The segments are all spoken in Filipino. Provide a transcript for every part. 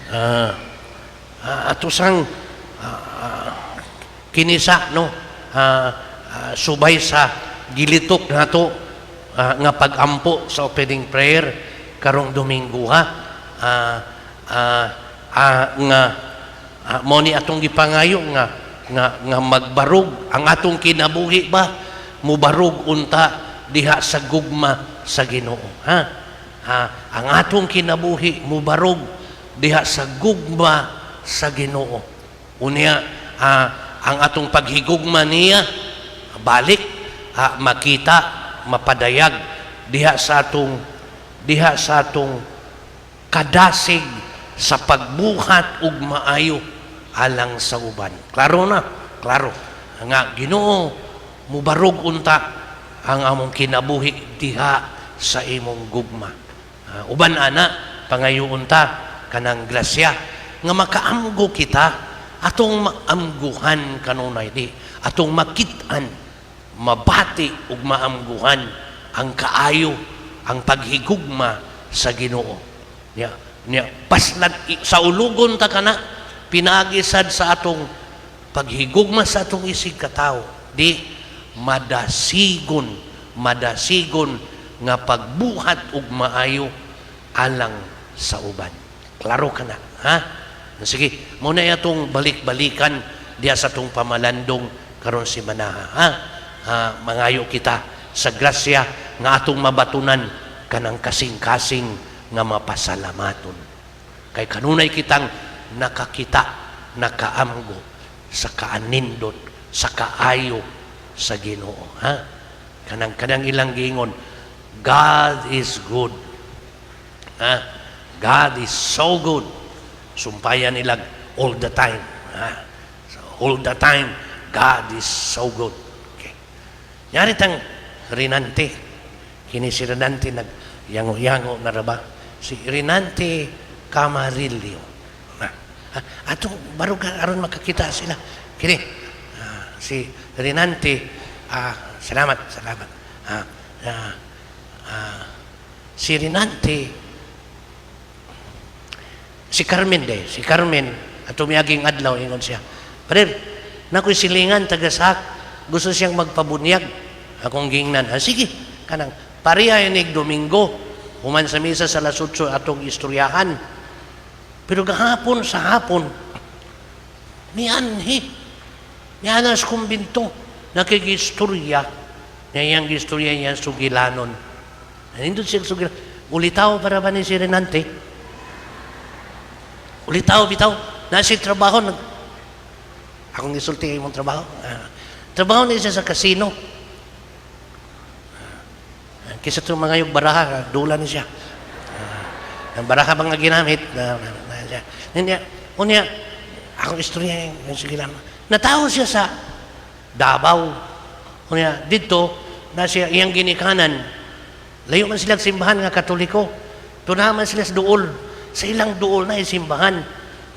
Ah, ato sang kinisa no subay sa gilitok nato nga pagampo sa opening prayer karong Domingo ha. Nga mo ni atong gipangayo nga magbarog ang atong kinabuhi ba mubarog unta diha sa gugma sa Ginoo ha. Ang atong kinabuhi mubarog diha sa gugma sa Ginoo. Unya ang atong paghigugma niya balik makita mapadayag diha sa atong kadasig sa pagbuhat ug maayo alang sa uban. Klaro na, klaro. Nga Ginoo mubarog unta ang among kinabuhi diha sa imong gugma. Uban ana pangayo unta kanang grasya nga makaamgo kita atong maamguhan kanunay di atong makit-an mabati ug maamguhan ang kaayo ang paghigugma sa Ginoo. Nya paslat sa ulugon ta kana pinagisad sa atong paghigugma sa atong isig katao di madasigon nga pagbuhat ug maayo alang sa uban. Klaro ka na ha. Sige, muna itong balik-balikan diya sa itong pamalandong karon si Manaha ha. Mangayo kita sa grasya nga atong mabatunan kanang kasing-kasing nga mapasalamaton. Kay kanunay kitang nakakita, nakaamgo sa kaanindot, sa kaayo sa Ginoo. Ha? Kanang ilang giingon, God is good. Ha? God is so good. Sumpayan nilag all the time. Ha? So, all the time, God is so good. Okay. Yari tang Rinante. Kini si Rinante nag-yango-yango na raba. Si Rinante Camarillo. Atong barug aron makakita sila. Kini si Rinante salamat. Si Rinante si Carmen ato miaging adlaw ingon siya. Pero nakoy silingan tagasak gusto siyang magpabunyag akong gingnan. Sige kanang pareha inig Domingo human sa misa sa lasutso atong istoryahan. Pero gahapon sa hapon nianas kumbinto nakigistorya niyang gistorya niya sugilanon. Nindot siya sugilanon. Ulitaw para ba ni si Renante? Ulitaw bitaw na si trabaho akong gisulti imong trabaho. Trabaho niya siya sa kasino. Kisa itong mga yung baraha, dula niya siya. Ang baraha bang ginamit, unya, akong istorya yung sigilan. Natao siya sa Davao. Unya, dito, na siya iyang ginikanan. Layo man silang simbahan nga Katoliko. Tunaman sila sa duol. Sa ilang duol na simbahan.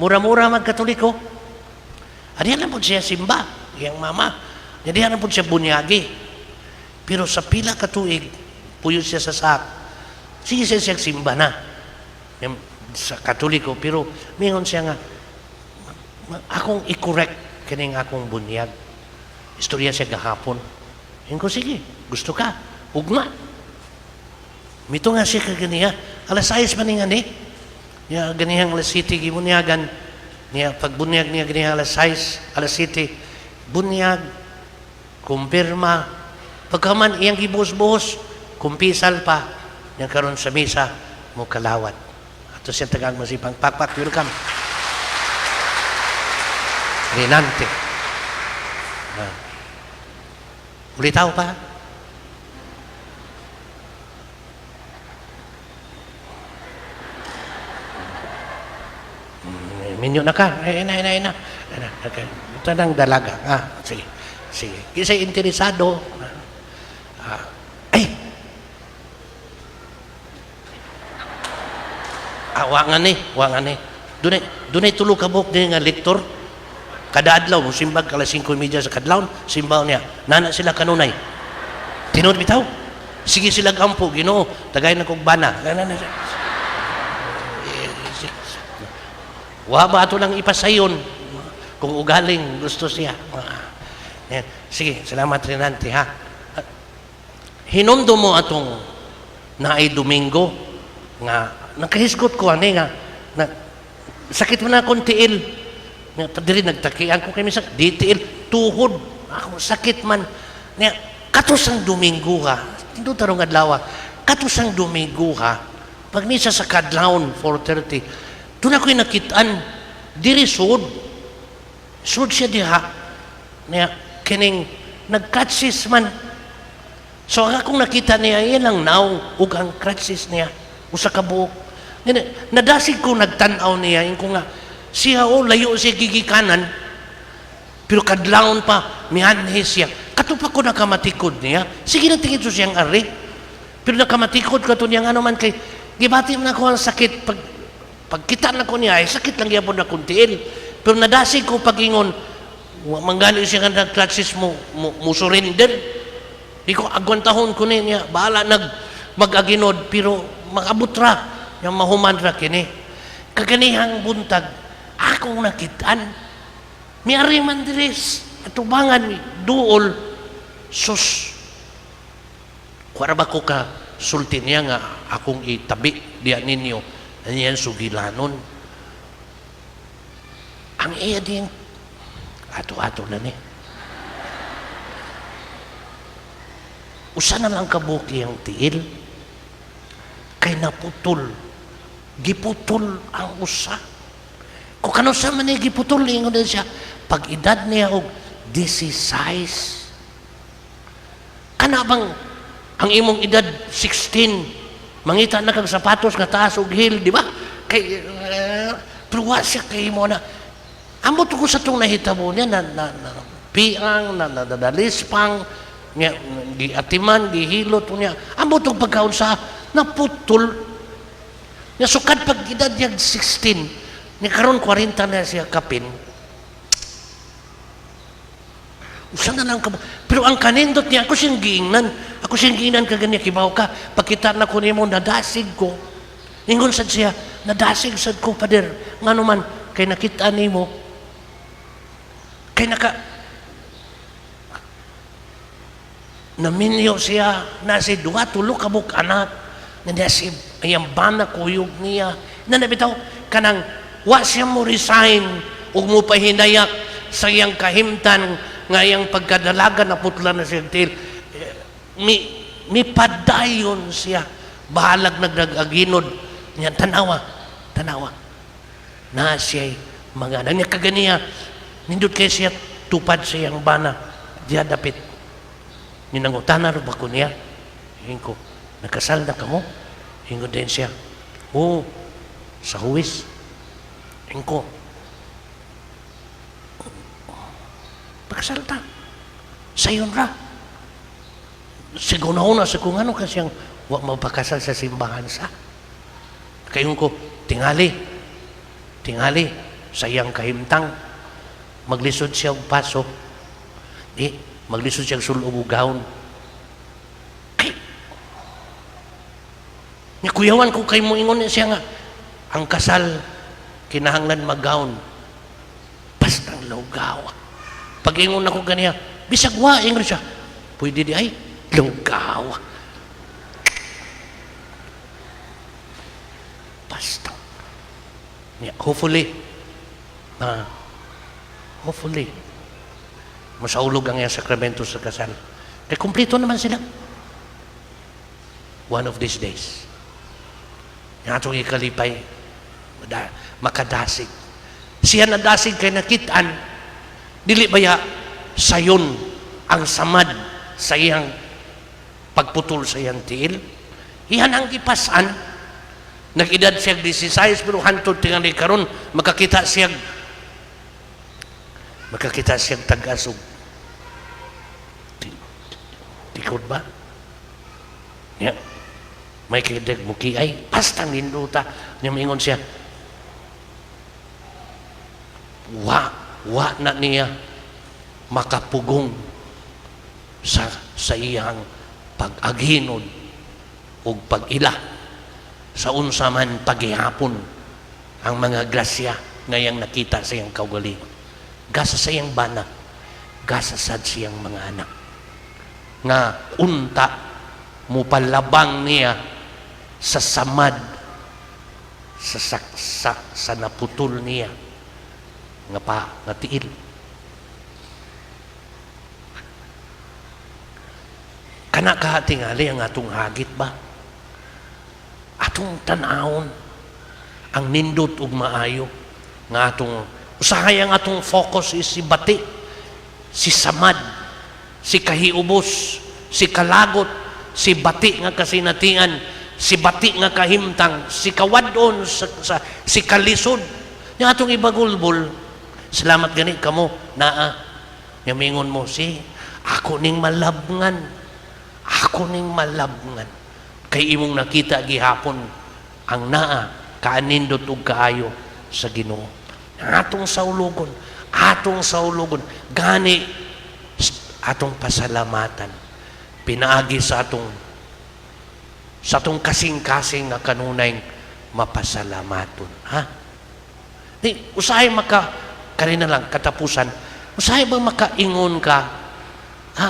Mura-mura mag-Katoliko. Adiyan na po siya simba, iyang mama. Adiyan na po siya bunyagi. Pero sa pila katuig, puyo siya sa sak. Sige siya simba na sa Katoliko. Pero mingon siya nga, akong i-correct kaning akong bunyag. Istorya siya gahapon. Hingo ko, sige, gusto ka. Ugma. Mito nga siya kaganiya. Alas 6 man nga ni. Ganihang alas 7, gibunyagan. Pagbunyag niya ganihang alas 6, alas 7. Bunyag, kumpirma. Pagkaman iyang gibuhos-buhos, kumpisal pa, yung karon sa misa, mo kalawat. Ato siya tagang masipang pakpak, welcome. Rinante. Ulitaw pa. Minyo na ka. Ina. Ito nang dalaga. Sige. Kisa'y interesado. Wangan ni. Dunay tulo ka buok din nga lektor. Kada adlaw, simbag kala 5:30 sa kadlawon, simbaw niya. Nana sila kanunay. Tinod bitaw. Sige sila gampo, Ginoo. Tagay na kog bana. Wa ba ato lang ipasayon kung ugaling gusto siya. Yan. Sige, salamat Renante ha. Hinumdo mo atong naay Domingo nga nakahisgot ko ani nga na, sakit mo na akong tiil. Diri nagtakian ko kay minsan di tiil tuhod ako sakit man. Nya katusang Domingo ha. Tindo tarong adlaw. Katusang Domingo ha. Pag misa sa kadlawon 4:30 doon ako'y nakitaan, diri sud. Sud siya diha. Niya, kining, nag-kratsis man. So, ang akong nakita niya, yan ang naong, ug ang kratsis niya, usa ka buok. Nadasig ko, nagtanaw niya, yung ko nga, siya o, layo siya gigikanan, pero kadlaon pa, mihanhe siya. Katupa ko nakamatikod niya, sige na tingin so siyang ari. Pero nakamatikod ka to niya, ano man kay, gibati na ko ang sakit, pagkita na ko niya, ay sakit lang yapon na kuntiil. Pero nadasig ko pagingon, manggani siya nga nag-classes mo surrender. Di ko agwantahon ko niya, bahala mag-aginod, pero makabot ra, yung mahuman ra kini. Kaganihang buntag, akong nakitaan, miyari man diris, atubangan, duol, sus. Kuwara ba ko ka, sulti niya nga, akong itabi, diyan ninyo, yan sugilanon. Ang iya din, ato-ato na ni. Usa na lang kabuki ang tiil, kay naputol. Giputol ang usa. Kung kano sa man giputol, ingon din siya, pag edad niya og 16, kana bang ang imong edad 16, mangita na kang sapatos nga taas og heel, di ba? Kay truwa siya kay mo na. Amo to ko sa tong nahitabo niya piang nadalispang niya giatiman gihilot niya. Amo tong pagkaon sa naputol. Niya sukad pag edad niya 16, ni karon 40 na siya kapin. Usa na lang ka. Pero ang kanindot niya, ako siyang giingnan kaganya kibaw ka. Pagkita na ko nimo nadasig ko. Ingon sad siya, nadasig sad ko pader. Ngano man kay nakita nimo. Kay naminyo siya na si duha tulo ka buk anak. Nandiya si ayang bana kuyog niya. Nanabitaw kanang wa siya mo resign ug mo pahinayak sa iyang kahimtan nga iyang pagkadalaga na putla na siya til. Mi padayon siya bahalag nagdagaginod niya tanawa na siya mga niya kaganiya nindot kay siya tupad sa iyang bana diya dapit ninangutana ro ba ko niya hingko nakasal na kamo hingo din siya sa huwis hingko pagsalta sayon ra siguna-una sa kung ano kasiyang wak mapakasal sa simbahan sa kayong ko tingali sa iyang kahimtang maglisod siya og paso maglisod siya sulog og gawon kay kuyawan ko kay mo ingon siya nga ang kasal kinahanglan maggawon bastang lugaw pag ingon ako ganiya bisag wa ingon siya pwede di ay lugaw bastang hopefully masaulog ang iyang sakramento sa kasal. Kaya kumplito naman sila. One of these days. Yung atong ikalipay, makadasig. Siya nadasig kay nakitaan, dili baya sayon ang samad sa iyang pagputol sa iyang tiil. Iyan ang ipasan. Nag-edad siya 16, pero hantod tingali karon makakita siya tag-asog. Tikod ba? Yeah. May kidag muki ay pastang linduta. Niya maingon siya. Wa na niya makapugong sa iyang pag-aginod o pag-ila sa unsa man paghihapon ang mga grasya ngayang nakita sa iyang kaugalingon. Gasa sa iyang bana, gasa sad siyang mga anak. Nga unta mo palabang niya sa samad sa naputol niya nga tiil. Kana katingali ang atong hagit ba? Atong tanawon ang nindot ug maayo nga atong usahay ang atong focus is si bati, si samad, si kahiubos, si kalagot, si bati nga kasinatian, si bati nga kahimtang, si kawadon, si kalisod. Yung atong ibagulbol, salamat gani kamo, naa, yamingon mo, ako ning malabngan, ako ning malabngan. Kay imong nakita gihapon, ang naa, kaanindot ug kaayo sa Ginoo. Atong saulugon, gani, atong pasalamatan, pinaagi sa atong kasing-kasing nga kanunay mapasalamaton. Ha? Usahay karina lang, katapusan, usahay ba makaingon ka? Ha?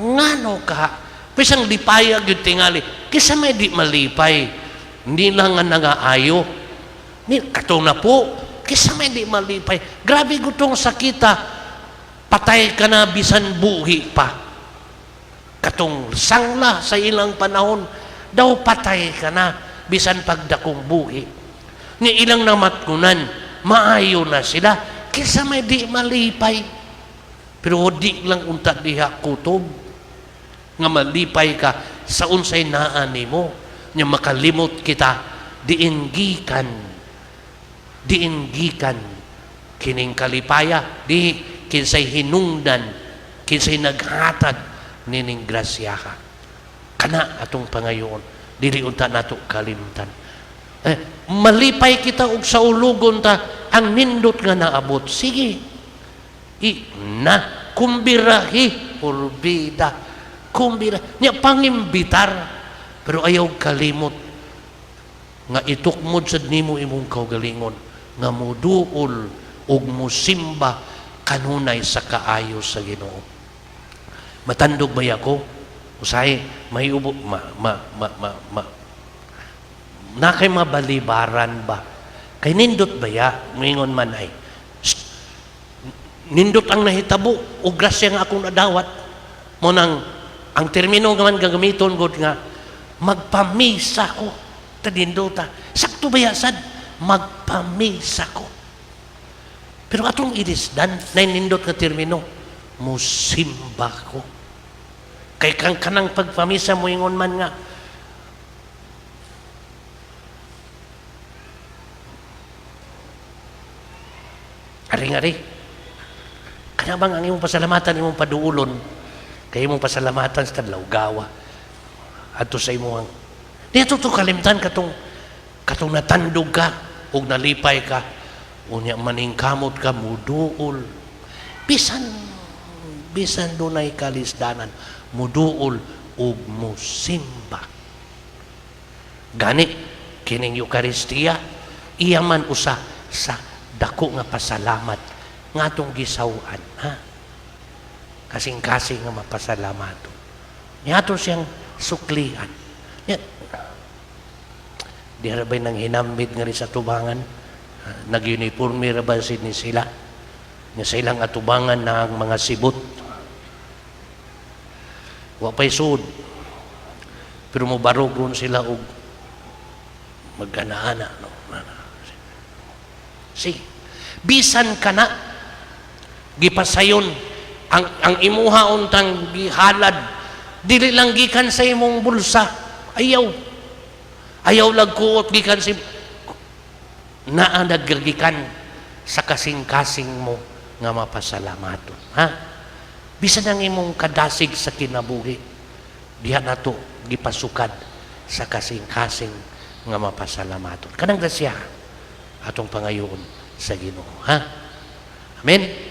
Ngano ka? Pisang lipaya gyud tingali. Kisa may di malipay. Hindi lang nga nangaayo. Katong na po. Kisa may di malipay. Grabe gutong sakita. Patay ka na bisan buhi pa. Katong sangla sa ilang panahon. Daw patay ka na bisan pagdakong buhi. Ni ilang namatkunan. Maayo na sila. Kisa may di malipay. Pero di lang unta diha kutob. Nga malipay ka sa unsay naa nimo nya makalimot kita diin gikan kining kalipaya di kinsay hinungdan kinsay naghatag nining grasya ka kana atong pangayoon dili unta nato kalimtan. Malipay kita og sa ulugon ta ang nindot nga naabot, sige kumbirahi urbida kumbira niya pangimbitar pero ayaw kalimot nga itukmod sad nimo imong kaugalingon nga moduol ug mosimba kanunay sa kaayo sa Ginoo. Matandog ba ako? Usahay may ubo na kay mabalibaran ba? Kay nindot ba ya? Mingon man ay nindot ang nahitabo ug grasya nga akong nadawat mo nang ang termino naman gagamiton gud nga magpamisa ko tadindota. Sakto ba yasad? Magpamisa ko. Pero atong ilisdan na nindot nga termino, musimba ko. Kay kang kanang pagpamisa mo ingon man nga ari-ari. Kanya bang ang imong pasalamatan, imong paduulon, kaya mong pasalamatan sa Lawgawa ato sa imong dito to kalimtan katong natandog ka ug nalipay ka unya maningkamot ka muduol bisan dunay kalisdanan muduol ug musimba gani kining Eucharistia iya man usa sa dako nga pasalamat nga atong gisawan, ha? Kasing-kasing nga mapasalamato. Niyato siyang suklian. Di rabay nang hinambit nga rin sa tubangan. Nag-uniforme rabay ni sila. Nga sa ilang atubangan na ang mga sibot. Wapay sud. Pero mubarog ron sila og magkanaana. No? Sige. Bisan ka na gipasayon ang imuha untang gihalad dili lang gikan sa imong bulsa ayaw lagkuot gikan si naa naggikan sa kasing-kasing mo nga mapasalamaton, ha? Bisan ang imong kadasig sa kinabuhi diha nato gipasukad sa kasing-kasing nga mapasalamaton kanang grasya atong pangayoon sa Ginoo, ha? Amen.